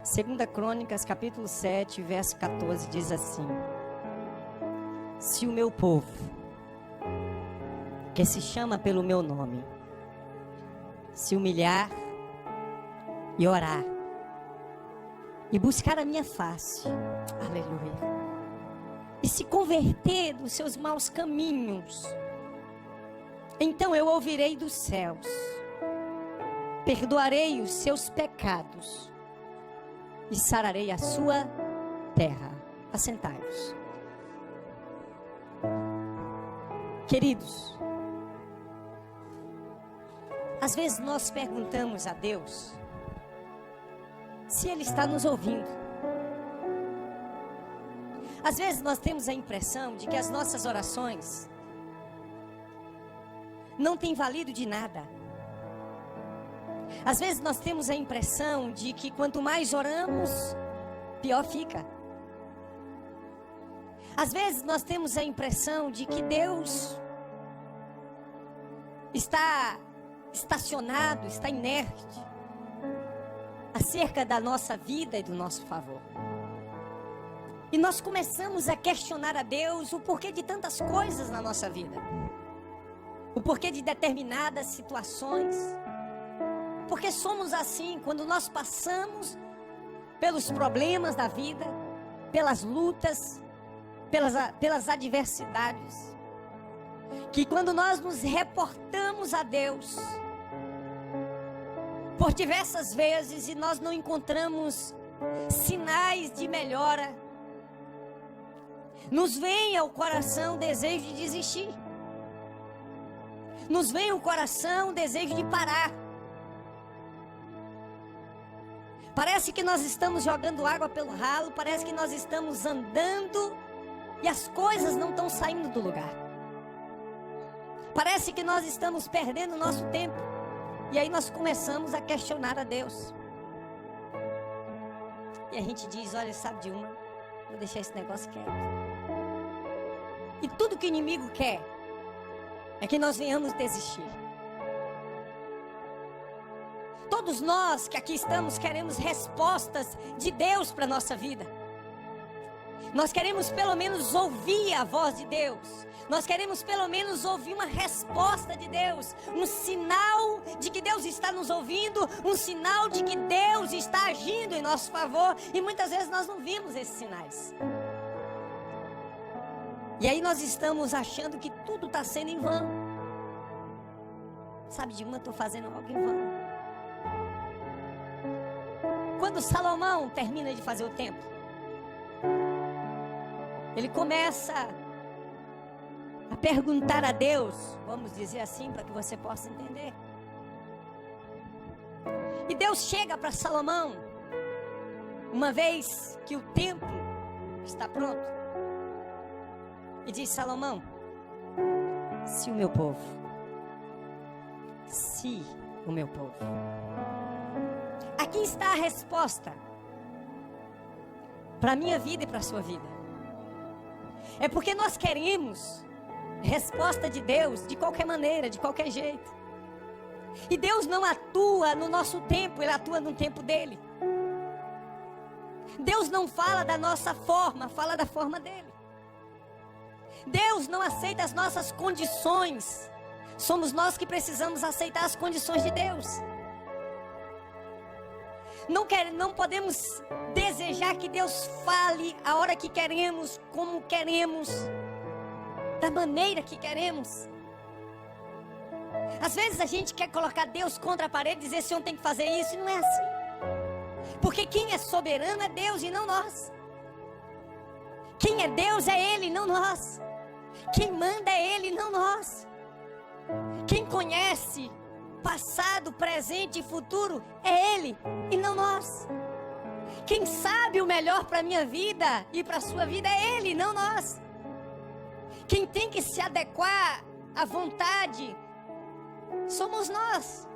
Segunda Crônicas, capítulo 7, verso 14, diz assim: se o meu povo, que se chama pelo meu nome, se humilhar e orar, e buscar a minha face, aleluia, e se converter dos seus maus caminhos, então eu ouvirei dos céus, perdoarei os seus pecados, e sararei a sua terra. Assentai-vos. Queridos, às vezes nós perguntamos a Deus se Ele está nos ouvindo. Às vezes nós temos a impressão de que as nossas orações não têm valido de nada. Às vezes nós temos a impressão de que quanto mais oramos, pior fica. Às vezes nós temos a impressão de que Deus está estacionado, está inerte acerca da nossa vida e do nosso favor. E nós começamos a questionar a Deus o porquê de tantas coisas na nossa vida, o porquê de determinadas situações. Porque somos assim, quando nós passamos pelos problemas da vida, pelas lutas, pelas adversidades, que quando nós nos reportamos a Deus, por diversas vezes, e nós não encontramos sinais de melhora, nos vem ao coração o desejo de desistir, nos vem ao coração o desejo de parar. Parece que nós estamos jogando água pelo ralo, parece que nós estamos andando e as coisas não estão saindo do lugar. Parece que nós estamos perdendo o nosso tempo. E aí nós começamos a questionar a Deus. E a gente diz, olha, sabe de uma? Vou deixar esse negócio quieto. E tudo que o inimigo quer é que nós venhamos desistir. Todos nós que aqui estamos queremos respostas de Deus para a nossa vida. Nós queremos pelo menos ouvir a voz de Deus. Nós queremos pelo menos ouvir uma resposta de Deus. Um sinal de que Deus está nos ouvindo. Um sinal de que Deus está agindo em nosso favor. E muitas vezes nós não vimos esses sinais. E aí nós estamos achando que tudo está sendo em vão. Sabe de uma, estou fazendo algo em vão. Quando Salomão termina de fazer o templo, ele começa a perguntar a Deus, vamos dizer assim, para que você possa entender. E Deus chega para Salomão, uma vez que o templo está pronto, e diz: Salomão, se o meu povo aqui está a resposta para a minha vida e para a sua vida. É porque nós queremos resposta de Deus de qualquer maneira, de qualquer jeito. E Deus não atua no nosso tempo, Ele atua no tempo dEle. Deus não fala da nossa forma, fala da forma dEle. Deus não aceita as nossas condições. Somos nós que precisamos aceitar as condições de Deus. Não podemos desejar que Deus fale a hora que queremos, como queremos, da maneira que queremos. Às vezes a gente quer colocar Deus contra a parede e dizer: o Senhor tem que fazer isso, e não é assim. Porque quem é soberano é Deus e não nós. Quem é Deus é Ele, não nós. Quem manda é Ele, não nós. Quem conhece passado, presente e futuro é Ele e não nós. Quem sabe o melhor para a minha vida e para a sua vida é Ele, não nós. Quem tem que se adequar à vontade somos nós.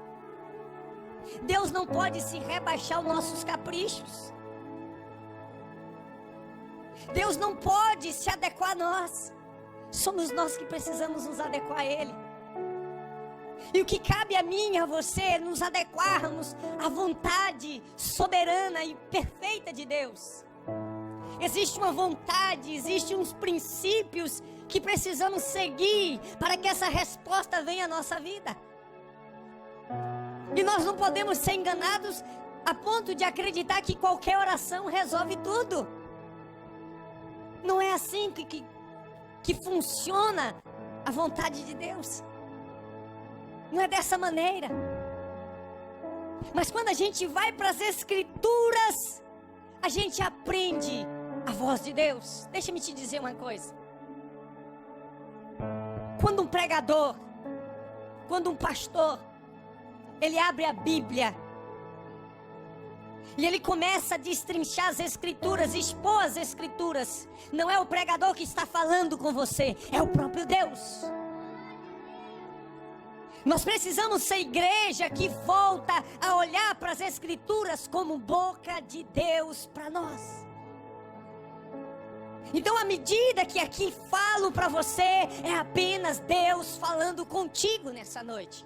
Deus não pode se rebaixar aos nossos caprichos. Deus não pode se adequar a nós. Somos nós que precisamos nos adequar a Ele. E o que cabe a mim e a você é nos adequarmos à vontade soberana e perfeita de Deus. Existe uma vontade, existem uns princípios que precisamos seguir para que essa resposta venha à nossa vida. E nós não podemos ser enganados a ponto de acreditar que qualquer oração resolve tudo. Não é assim que funciona a vontade de Deus. Não é dessa maneira. Mas quando a gente vai para as Escrituras, a gente aprende a voz de Deus. Deixa-me te dizer uma coisa. Quando um pregador, quando um pastor, ele abre a Bíblia e ele começa a destrinchar as Escrituras, expor as Escrituras, não é o pregador que está falando com você, é o próprio Deus. Nós precisamos ser igreja que volta a olhar para as Escrituras como boca de Deus para nós. Então, à medida que aqui falo para você, é apenas Deus falando contigo nessa noite.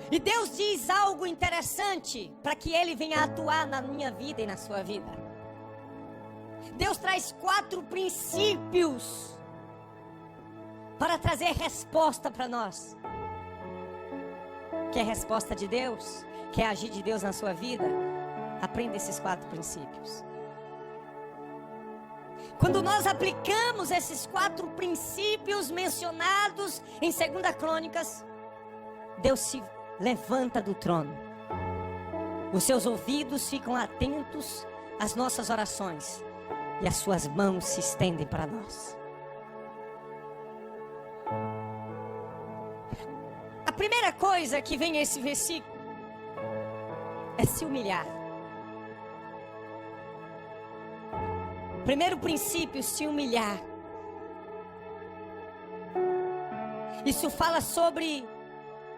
E Deus diz algo interessante para que Ele venha atuar na minha vida e na sua vida. Deus traz 4 princípios para trazer resposta para nós. Quer resposta de Deus? Quer agir de Deus na sua vida? Aprenda esses 4 princípios. Quando nós aplicamos esses 4 princípios mencionados em 2 Crônicas, Deus se levanta do trono. Os seus ouvidos ficam atentos às nossas orações e as suas mãos se estendem para nós. A primeira coisa que vem nesse versículo é se humilhar. Primeiro princípio, se humilhar. Isso fala sobre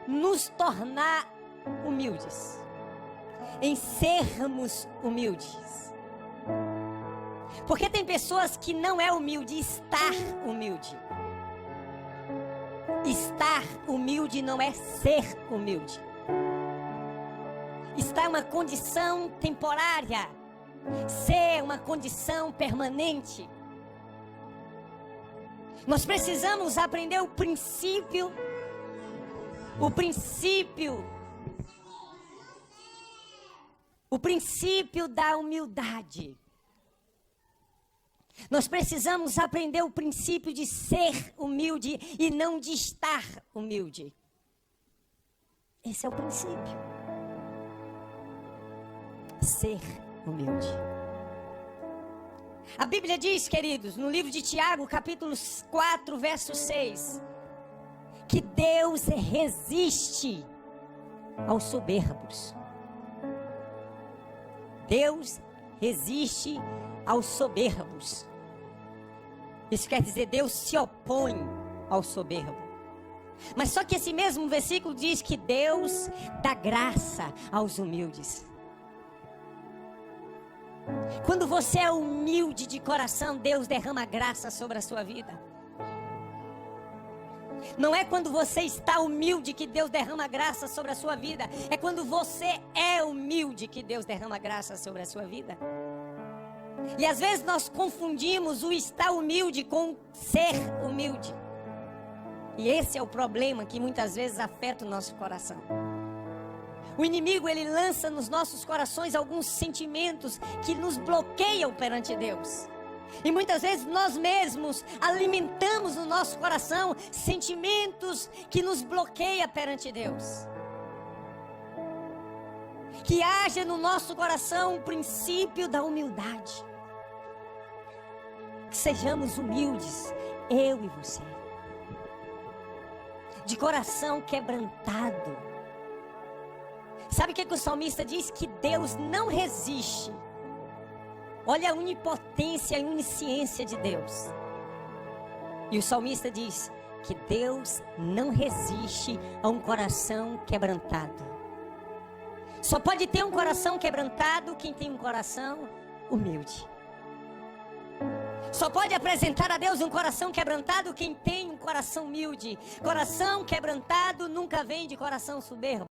nos tornar humildes, em sermos humildes. Porque tem pessoas que não é humilde, estar humilde. Estar humilde não é ser humilde. Estar é uma condição temporária. Ser uma condição permanente. Nós precisamos aprender o princípio da humildade. Nós precisamos aprender o princípio de ser humilde e não de estar humilde. Esse é o princípio. Ser humilde. A Bíblia diz, queridos, no livro de Tiago, capítulo 4, verso 6, que Deus resiste aos soberbos. Deus resiste aos soberbos. Isso quer dizer, Deus se opõe ao soberbo. Mas só que esse mesmo versículo diz que Deus dá graça aos humildes. Quando você é humilde de coração, Deus derrama graça sobre a sua vida. Não é quando você está humilde que Deus derrama graça sobre a sua vida. É quando você é humilde que Deus derrama graça sobre a sua vida. E às vezes nós confundimos o estar humilde com ser humilde. E esse é o problema que muitas vezes afeta o nosso coração. O inimigo, ele lança nos nossos corações alguns sentimentos que nos bloqueiam perante Deus. E muitas vezes nós mesmos alimentamos no nosso coração sentimentos que nos bloqueiam perante Deus. Que haja no nosso coração o princípio da humildade. Que sejamos humildes, eu e você. De coração quebrantado. Sabe o que o salmista diz? Que Deus não resiste. Olha a onipotência e onisciência de Deus. E o salmista diz que Deus não resiste a um coração quebrantado. Só pode ter um coração quebrantado quem tem um coração humilde. Só pode apresentar a Deus um coração quebrantado quem tem um coração humilde. Coração quebrantado nunca vem de coração soberbo.